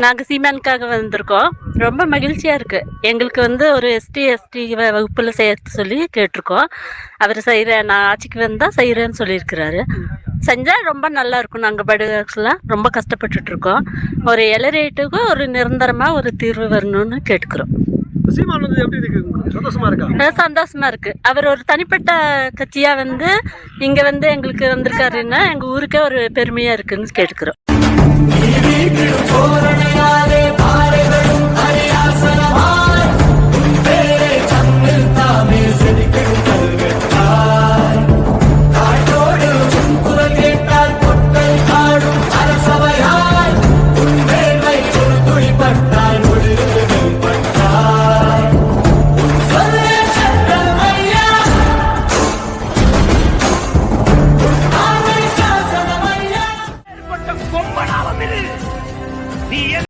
நாங்கள் சீமானுக்காக வந்திருக்கோம். ரொம்ப மகிழ்ச்சியாக இருக்குது. எங்களுக்கு ஒரு எஸ்டி வகுப்பில் சேர்த்து சொல்லி கேட்டிருக்கோம். அவர் நான் ஆட்சிக்கு வந்தால் செய்கிறேன்னு சொல்லியிருக்கிறாரு. செஞ்சால் ரொம்ப நல்லா இருக்கும். நாங்கள் படுகெல்லாம் ரொம்ப கஷ்டப்பட்டுட்டு இருக்கோம். ஒரு ரேட்டுக்கு ஒரு நிரந்தரமாக ஒரு தீர்வு வரணும்னு கேட்டுக்கிறோம். சந்தோஷமா இருக்கு. அவர் ஒரு தனிப்பட்ட கட்சியா இங்க எங்களுக்கு வந்திருக்காருன்னா எங்க ஊருக்கே ஒரு பெருமையா இருக்குன்னு கேட்டுக்கிறோம்.